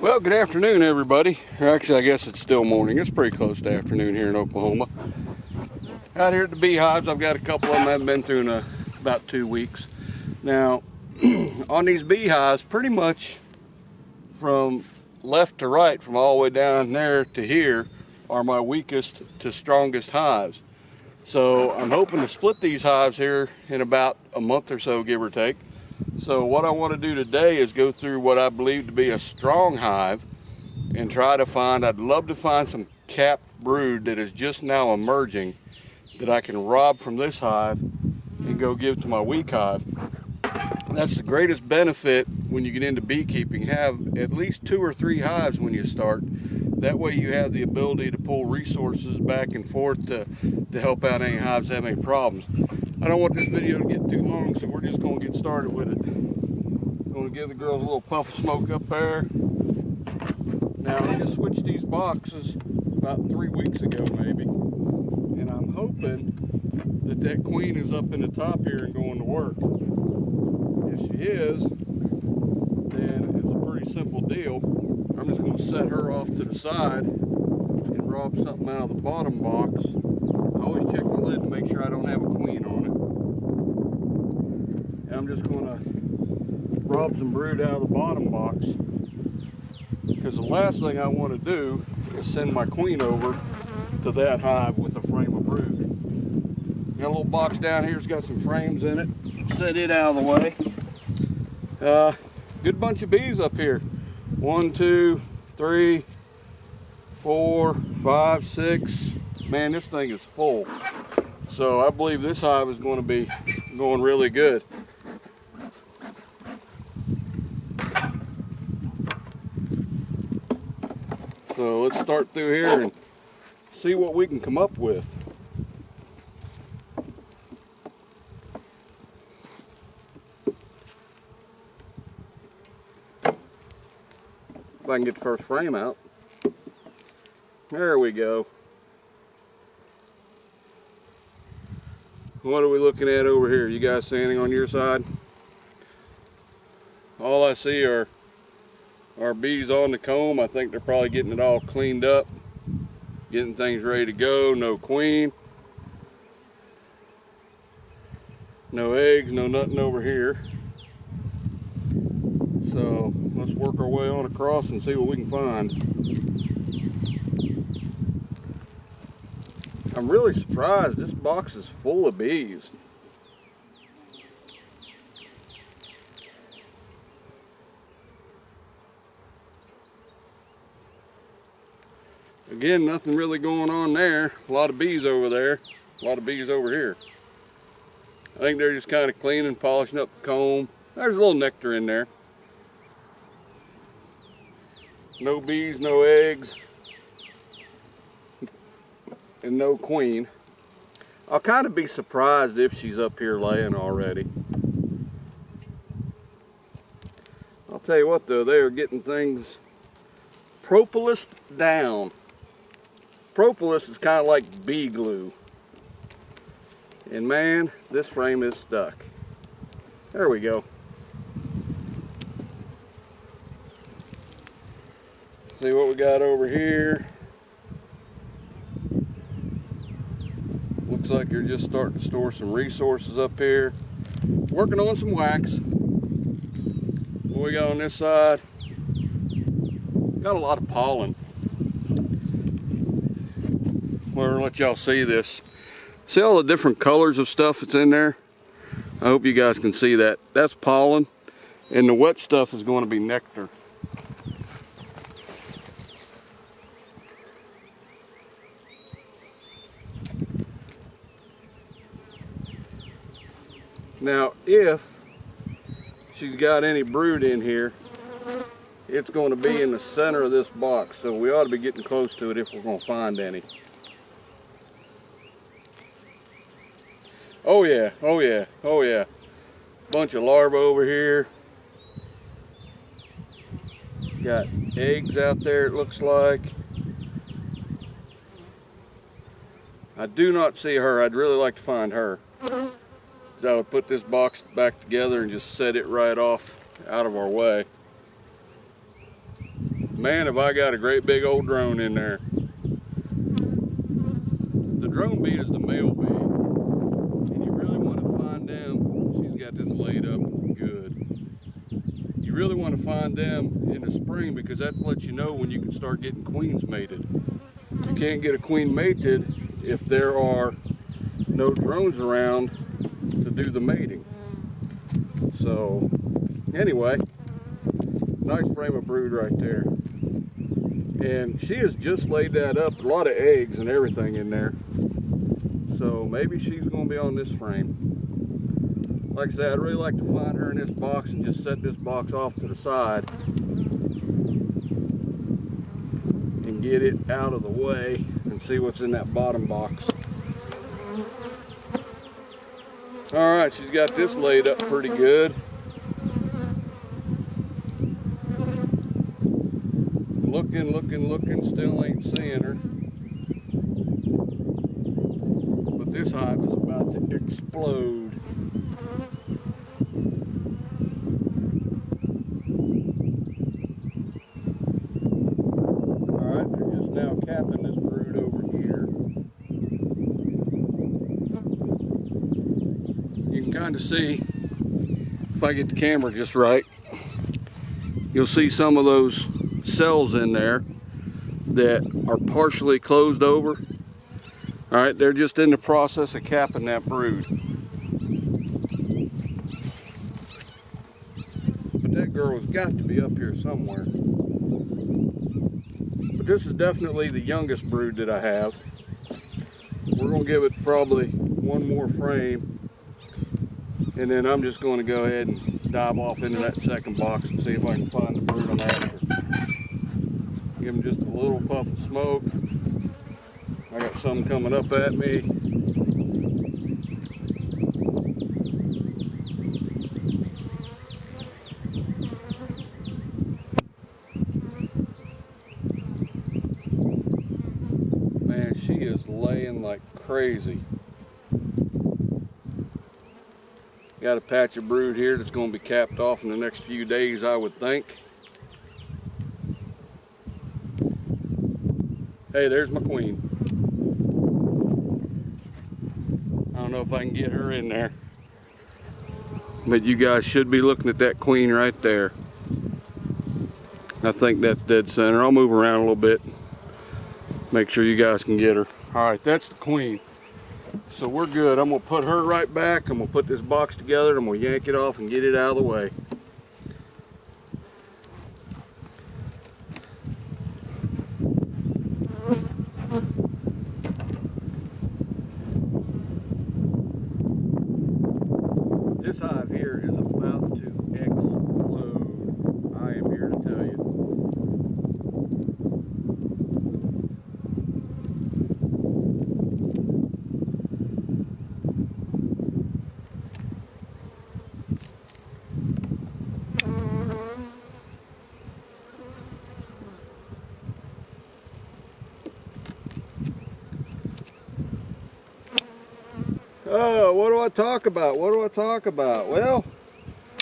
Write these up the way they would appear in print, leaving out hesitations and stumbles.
Well, good afternoon, everybody. Actually, I guess it's still morning. It's pretty close to afternoon here in Oklahoma. Out here at the beehives, I've got a couple of them I haven't been through in about 2 weeks. Now, on these beehives, pretty much from left to right, from all the way down there to here, are my weakest to strongest hives. So I'm hoping to split these hives here in about a month or so, give or take. So what I want to do today is go through what I believe to be a strong hive and try to find, I'd love to find some capped brood that is just now emerging that I can rob from this hive and go give to my weak hive. That's the greatest benefit when you get into beekeeping. Have at least 2 or 3 hives when you start. That way you have the ability to pull resources back and forth to help out any hives that have any problems. I don't want this video to get too long, so we're just going to get started with it. I'm going to give the girls a little puff of smoke up there. Now, I just switched these boxes about 3 weeks ago maybe, and I'm hoping that queen is up in the top here and going to work. If she is, then it's a pretty simple deal. I'm just going to set her off to the side and rob something out of the bottom box. I always check my lid to make sure I don't have a queen on it. And I'm just going to rob some brood out of the bottom box, because the last thing I want to do is send my queen over to that hive with a frame of brood. Got a little box down here, it's got some frames in it. Set it out of the way. Good bunch of bees up here. 1, 2, 3, 4, 5, 6. Man, this thing is full. So I believe this hive is going to be going really good. So let's start through here and see what we can come up with. If I can get the first frame out. There we go. What are we looking at over here? You guys standing on your side? All I see are bees on the comb. I think they're probably getting it all cleaned up, getting things ready to go. No queen, no eggs, no nothing over here. So let's work our way on across and see what we can find. I'm really surprised this box is full of bees. Again, nothing really going on there. A lot of bees over there, a lot of bees over here. I think they're just kind of cleaning, polishing up the comb. There's a little nectar in there. No bees, no eggs, and no queen. I'll kind of be surprised if she's up here laying already. I'll tell you what though, they are getting things propolis down. Propolis is kind of like bee glue. And man, this frame is stuck. There we go. See what we got over here. Looks like you're just starting to store some resources up here. Working on some wax. What we got on this side? Got a lot of pollen. Well, I'll let y'all see this. See all the different colors of stuff that's in there? I hope you guys can see that. That's pollen, and the wet stuff is going to be nectar. Now, if she's got any brood in here, it's going to be in the center of this box, so we ought to be getting close to it if we're going to find any. Oh yeah, oh yeah, oh yeah. Bunch of larvae over here. Got eggs out there, it looks like. I do not see her. I'd really like to find her. I would put this box back together and just set it right off out of our way. Man, have I got a great big old drone in there. The drone bee is the male bee, and you really want to find them. She's got this laid up good. You really want to find them in the spring because that lets you know when you can start getting queens mated. You can't get a queen mated if there are no drones around to do the mating. So anyway, nice frame of brood right there. And she has just laid that up, a lot of eggs and everything in there. So maybe she's going to be on this frame. Like I said, I'd really like to find her in this box and just set this box off to the side and get it out of the way and see what's in that bottom box. All right, she's got this laid up pretty good. Looking, still ain't seeing her. But this hive is about to explode. Alright, they're just now capping this brood over here. You can kind of see, if I get the camera just right, you'll see some of those cells in there that are partially closed over. All right, they're just in the process of capping that brood. But that girl has got to be up here somewhere. But this is definitely the youngest brood that I have. We're gonna give it probably one more frame, and then I'm just gonna go ahead and dive off into that second box and see if I can find the brood I'm after. Give them just a little puff of smoke. I got some coming up at me. Man, she is laying like crazy. Got a patch of brood here that's going to be capped off in the next few days, I would think. Hey, there's my queen. I don't know if I can get her in there, but you guys should be looking at that queen right there. I think that's dead center. I'll move around a little bit, make sure you guys can get her. All right, that's the queen. So we're good. I'm gonna put her right back. I'm gonna put this box together. I'm gonna yank it off and get it out of the way. This hive here is about to explode. I am here to tell you. Oh, what do I talk about? What do I talk about? Well,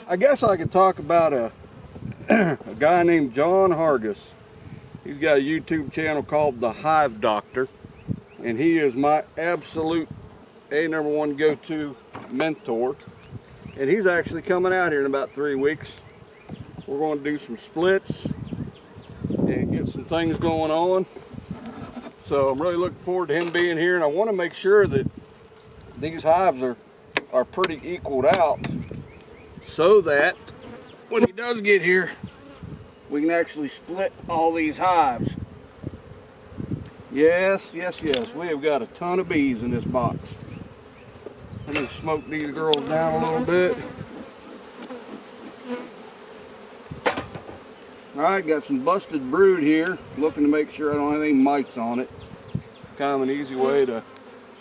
I guess I could talk about a guy named John Hargis. He's got a YouTube channel called The Hive Doctor, and he is my absolute #1 go-to mentor. And he's actually coming out here in about 3 weeks. We're going to do some splits and get some things going on. So I'm really looking forward to him being here, and I want to make sure that these hives are pretty equaled out so that when he does get here, we can actually split all these hives. Yes, yes, yes, we have got a ton of bees in this box. I'm going to smoke these girls down a little bit. Alright, got some busted brood here. Looking to make sure I don't have any mites on it. Kind of an easy way to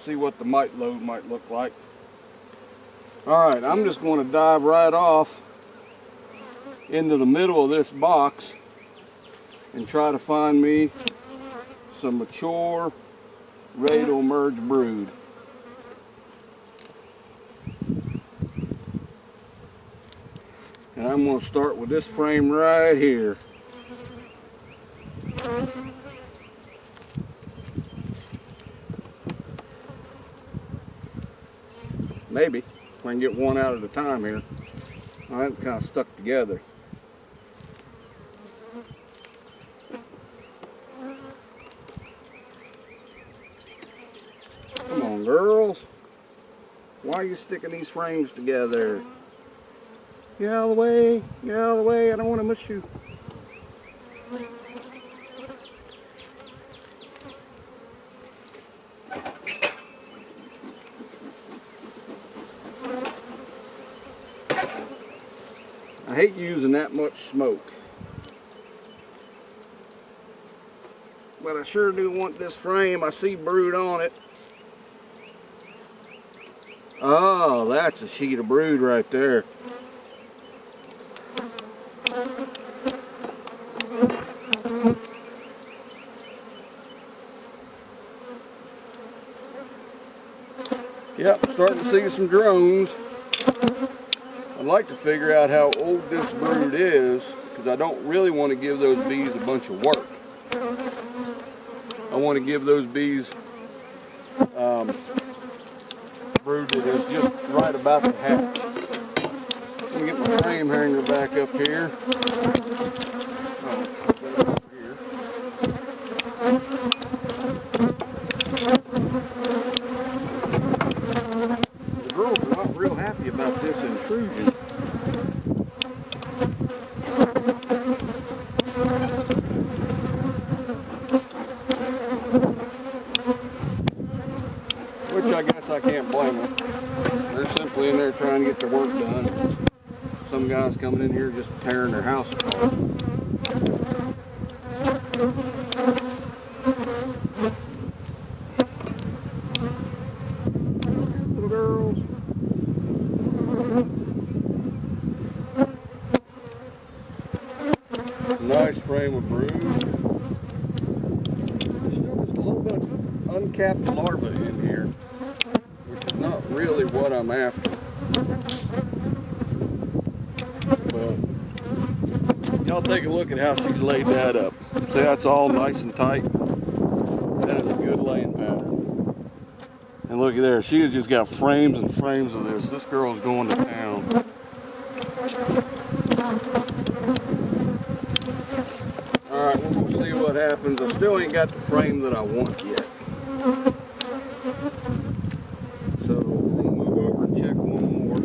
see what the mite load might look like. Alright, I'm just going to dive right off into the middle of this box and try to find me some mature, ready to emerge brood. And I'm going to start with this frame right here. Maybe if I can get one out at a time here. All right, kind of stuck together. Come on, girls. Why are you sticking these frames together? Get out of the way. Get out of the way. I don't want to miss you. I hate using that much smoke, but I sure do want this frame. I see brood on it. Oh, that's a sheet of brood right there. Yep, starting to see some drones. I'd like to figure out how old this brood is, because I don't really want to give those bees a bunch of work. I want to give those bees brood that is just right about to hatch. Let me get my frame hanger back up here. The girls are not real happy about this intrusion. Which I guess I can't blame them. They're simply in there trying to get their work done. Some guys coming in here just tearing their house apart. Little girls. Nice frame of brood. Still just a little bit of uncapped larvae in here, which is not really what I'm after. But y'all take a look at how she's laid that up. See, that's all nice and tight. That is a good laying pattern. And looky there, she has just got frames and frames of this. This girl's going to town. Alright, we're going to see what happens. I still ain't got the frame that I want yet. So we're going to move over and check one more.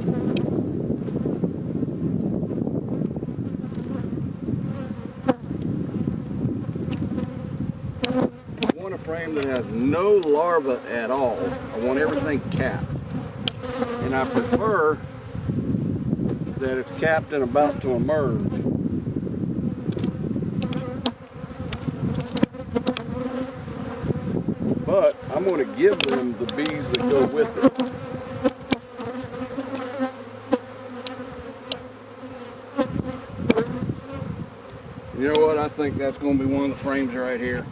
I want a frame that has no larva at all. I want everything capped. And I prefer that it's capped and about to emerge. But I'm going to give them the bees that go with it. You know what? I think that's going to be one of the frames right here.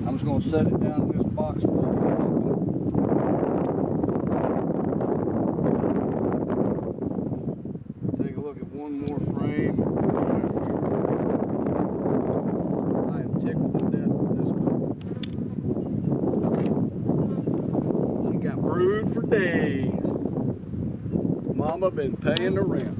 I'm just going to set it down in this box. Take a look at one more frame. I am tickled to death with this girl. She got brood for days. Mama been paying the rent.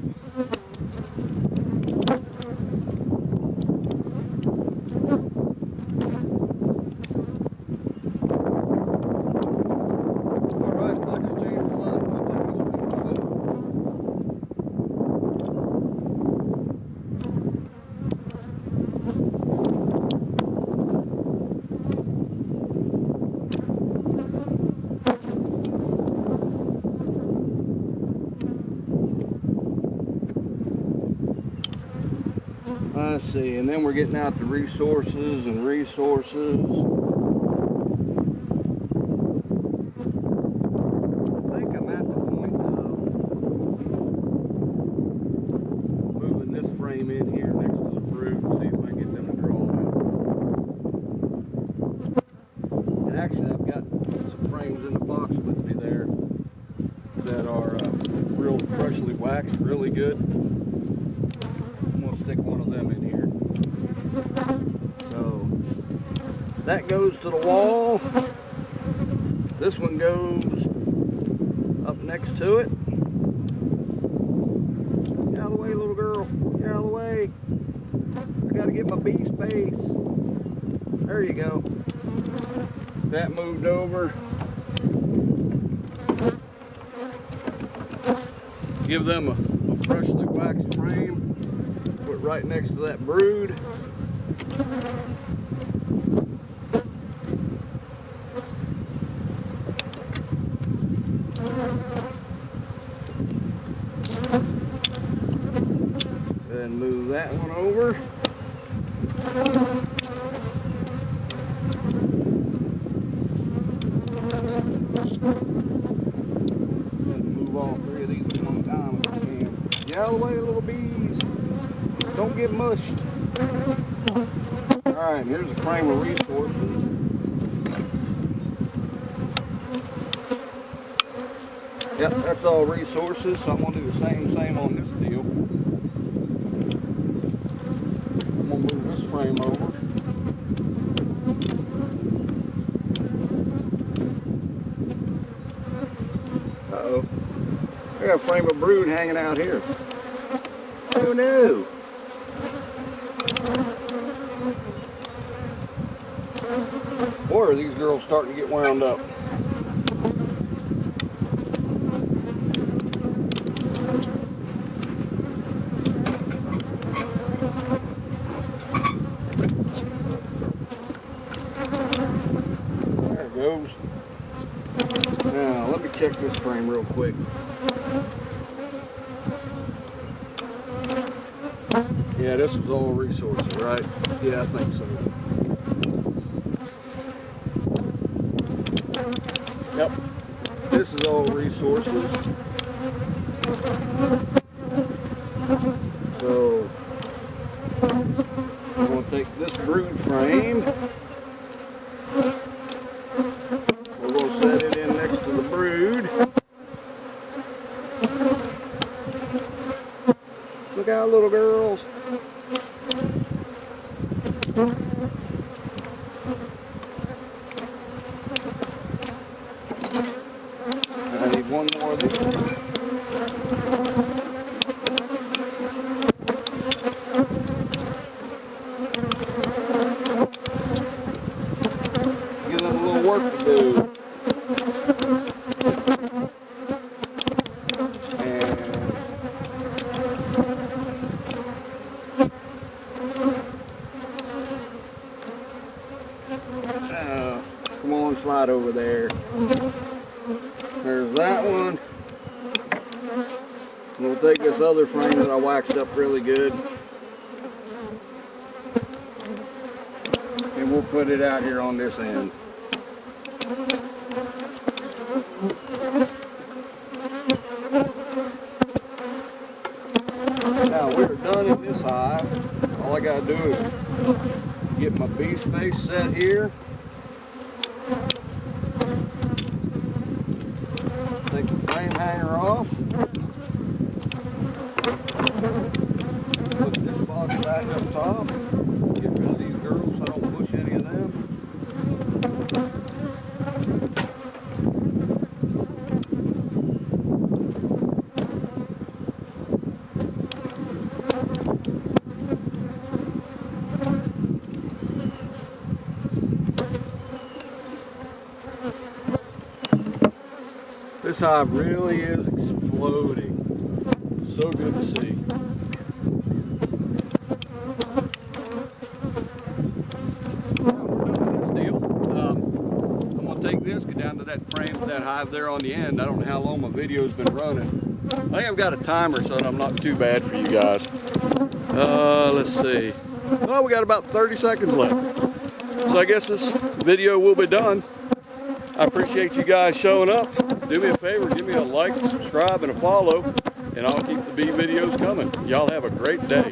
Let's see, and then we're getting out the resources and resources. I think I'm at the point of moving this frame in here next to the brood and see if I can get them to draw in. And actually I've got some frames in the box with me there that are real freshly waxed, really good. I'm going to stick one of them in here. That goes to the wall. This one goes up next to it. Get out of the way, little girl. Get out of the way. I gotta get my bee space. There you go. That moved over. Give them a freshly waxed frame. Put right next to that brood. Then move that one over. Move all three of these at one time if I can. Get out of the way, little bees. Don't get mushed. Alright, here's a frame of resources. Yep, that's all resources, so I'm going to do the same on this deal. I'm going to move this frame over. Uh-oh. I got a frame of brood hanging out here. Oh no! Or are these girls starting to get wound up? There it goes. Now, let me check this frame real quick. Yeah, this was all resources, right? Yeah, I think so. Yep, this is all resources. So, I'm going to take this brood frame. We're going to set it in next to the brood. Look out, little girls. I need one more of these. Give them a little work to do. Come on, slide over there. There's that one. We'll take this other frame that I waxed up really good, and we'll put it out here on this end. Now we're done in this hive. All I gotta do is get my bee space set here. Take the frame hanger off. Put this box back up top. Get rid of these girls so I don't push any of them. This hive really is exploding. So good to see. Now we're done with this deal. I'm going to take this, get down to that frame, that hive there on the end. I don't know how long my video's been running. I think I've got a timer so that I'm not too bad for you guys. Let's see. Well, we got about 30 seconds left. So I guess this video will be done. I appreciate you guys showing up. Do me a favor, give me a like, subscribe, and a follow, and I'll keep the bee videos coming. Y'all have a great day.